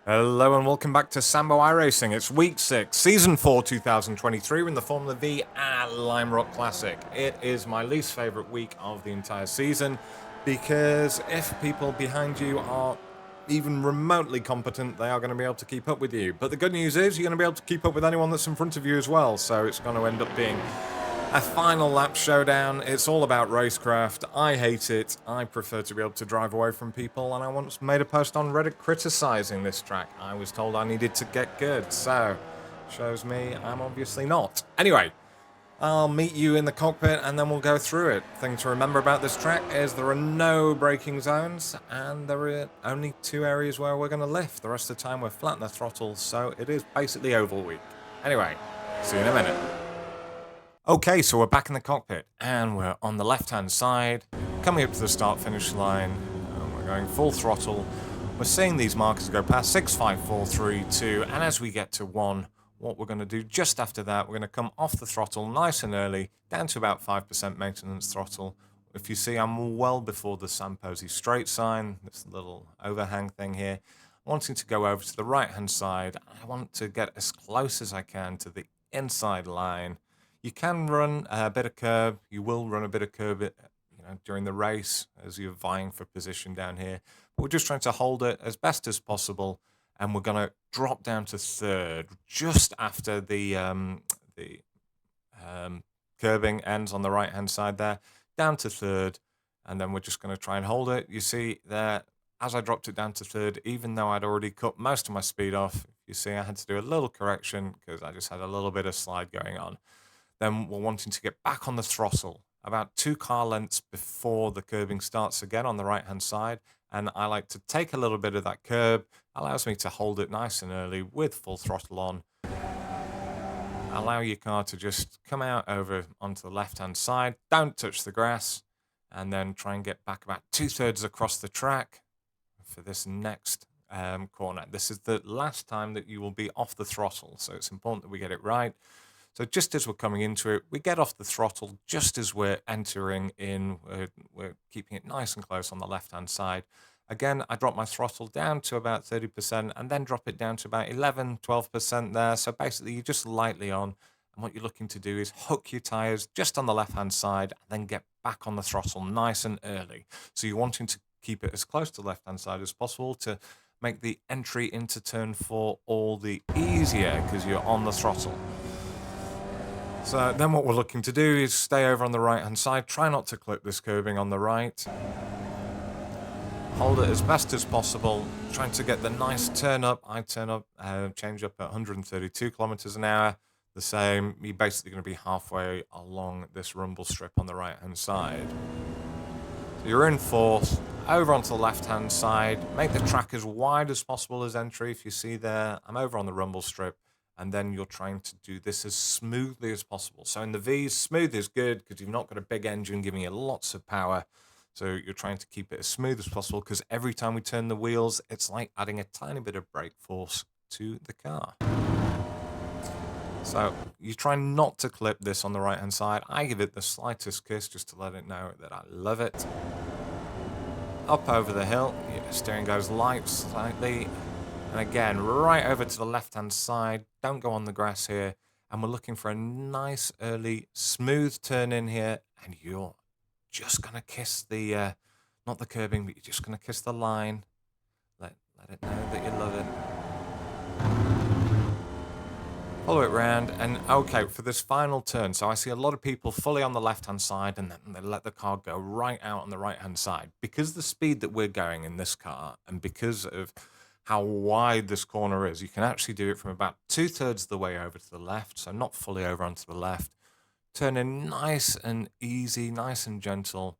Hello and welcome back to Sambo iRacing. It's week 6, season 4, 2023. We're in the Formula V at Lime Rock Classic. It is my least favourite week of the entire season because if people behind you are even remotely competent, they are going to be able to keep up with you. But the good news is you're going to be able to keep up with anyone that's in front of you as well. So it's going to end up being a final lap showdown. It's all about racecraft. I hate it. I prefer to be able to drive away from people, and I once made a post on Reddit criticizing this track. I was told I needed to get good, so shows me I'm obviously not. Anyway, I'll meet you in the cockpit and then we'll go through it. Thing to remember about this track is there are no braking zones and there are only 2 areas where we're going to lift. The rest of the time we're flat in the throttle, so it is basically oval week. Anyway, see you in a minute. Okay, so we're back in the cockpit, and we're on the left-hand side, coming up to the start-finish line, and we're going full throttle. We're seeing these markers go past 6, 5, 4, 3, 2, and as we get to 1, what we're going to do just after that, we're going to come off the throttle nice and early, down to about 5% maintenance throttle. If you see, I'm well before the Sambo straight sign, this little overhang thing here. Wanting to go over to the right-hand side, I want to get as close as I can to the inside line. You can run a bit of curb. You will run a bit of curb, during the race as you're vying for position down here. But we're just trying to hold it as best as possible, and we're going to drop down to third just after the curbing ends on the right-hand side there, down to third, and then we're just going to try and hold it. You see there, as I dropped it down to third, even though I'd already cut most of my speed off, you see I had to do a little correction because I just had a little bit of slide going on. Then we're wanting to get back on the throttle about 2 car lengths before the curbing starts again on the right-hand side. And I like to take a little bit of that curb, allows me to hold it nice and early with full throttle on. Allow your car to just come out over onto the left-hand side. Don't touch the grass. And then try and get back about 2/3 across the track for this next corner. This is the last time that you will be off the throttle, so it's important that we get it right. So just as we're coming into it, we get off the throttle just as we're entering in. We're keeping it nice and close on the left-hand side. Again, I drop my throttle down to about 30% and then drop it down to about 11, 12% there. So basically, you're just lightly on. And what you're looking to do is hook your tires just on the left-hand side and then get back on the throttle nice and early. So you're wanting to keep it as close to the left-hand side as possible to make the entry into turn 4 all the easier because you're on the throttle. So then what we're looking to do is stay over on the right-hand side. Try not to clip this curbing on the right. Hold it as best as possible. Trying to get the nice turn up. I turn up, change up at 132 kilometers an hour. The same. You're basically going to be halfway along this rumble strip on the right-hand side. So you're in 4th. Over onto the left-hand side. Make the track as wide as possible as entry. If you see there, I'm over on the rumble strip. And then you're trying to do this as smoothly as possible. So in the V's, smooth is good because you've not got a big engine giving you lots of power. So you're trying to keep it as smooth as possible because every time we turn the wheels, it's like adding a tiny bit of brake force to the car. So you try not to clip this on the right-hand side. I give it the slightest kiss just to let it know that I love it. Up over the hill, your steering goes light slightly. And again, right over to the left-hand side. Don't go on the grass here. And we're looking for a nice, early, smooth turn in here. And you're just going to kiss the, not the curbing, but you're just going to kiss the line. Let it know that you love it. Follow it round. And, okay, for this final turn. So I see a lot of people fully on the left-hand side. And then they let the car go right out on the right-hand side. Because the speed that we're going in this car, and because of how wide this corner is, you can actually do it from about 2/3 of the way over to the left, so not fully over onto the left. Turn in nice and easy, nice and gentle.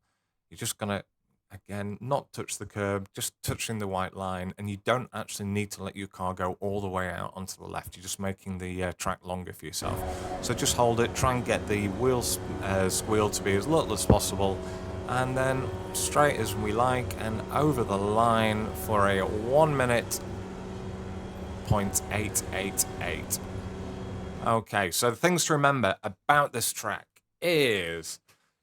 You're just going to, again, not touch the curb, just touching the white line, and you don't actually need to let your car go all the way out onto the left. You're just making the track longer for yourself. So just hold it, try and get the wheel squeal to be as little as possible, and then straight as we like and over the line for a 1 minute 0.888. Okay, so the things to remember about this track is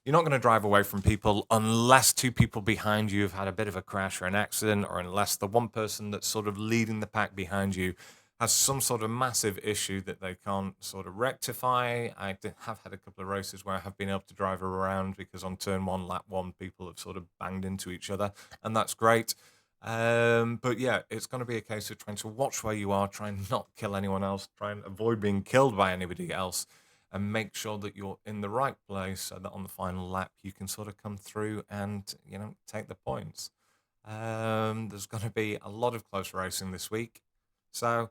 You're not going to drive away from people unless two people behind you have had a bit of a crash or an accident, or unless the one person that's sort of leading the pack behind you has some sort of massive issue that they can't sort of rectify. Have had a couple of races where I have been able to drive around because on turn one, lap one, people have sort of banged into each other, and that's great. But yeah, it's going to be a case of trying to watch where you are, try and not kill anyone else, try and avoid being killed by anybody else, and make sure that you're in the right place so that on the final lap you can sort of come through and, you know, take the points. There's going to be a lot of close racing this week. So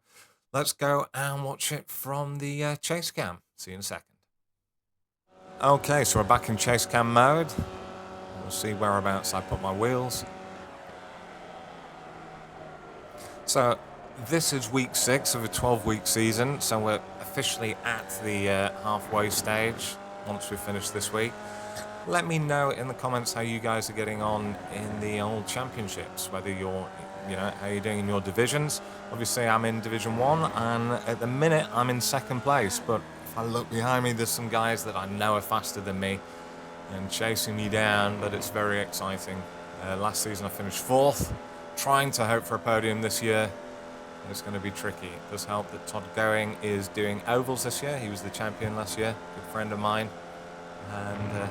let's go and watch it from the chase cam. See you in a second. Okay, so we're back in chase cam mode. We'll see whereabouts I put my wheels. So this is week 6 of a 12-week season, so we're officially at the halfway stage once we finish this week. Let me know in the comments how you guys are getting on in the old championships, whether you're, you know, how you're doing in your divisions. Obviously, I'm in Division 1, and at the minute, I'm in 2nd place, but if I look behind me, there's some guys that I know are faster than me and chasing me down, but it's very exciting. Last season, I finished 4th. Trying to hope for a podium this year. It's going to be tricky. It does help that Todd Going is doing ovals this year. He was the champion last year, good friend of mine. And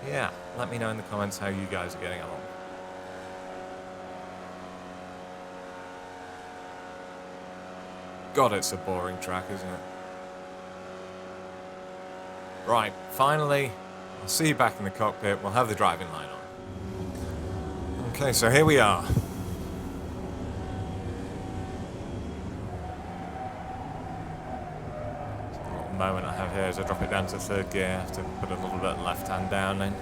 yeah, let me know in the comments how you guys are getting along. God, it's a boring track, isn't it? Right, finally, I'll see you back in the cockpit. We'll have the driving line on. Okay, so here we are. The little moment I have here as I drop it down to 3rd gear. I have to put a little bit of left hand down then.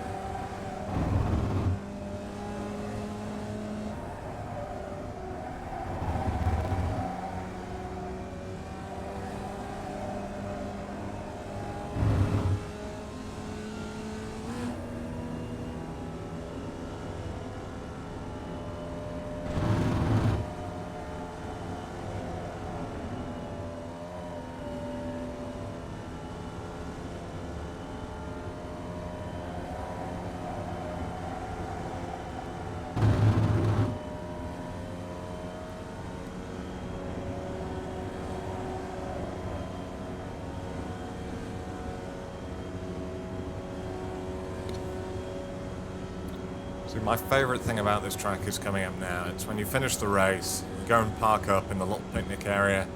See, my favourite thing about this track is coming up now. It's when you finish the race, you go and park up in the little picnic area,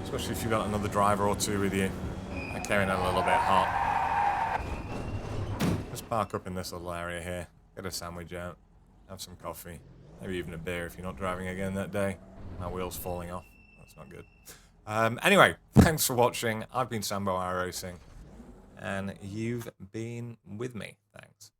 especially if you've got another driver or two with you. I came in a little bit hot. Just park up in this little area here, get a sandwich out, have some coffee, maybe even a beer if you're not driving again that day. My wheel's falling off. That's not good. Anyway, thanks for watching. I've been Sambo iRacing, and you've been with me. Thanks.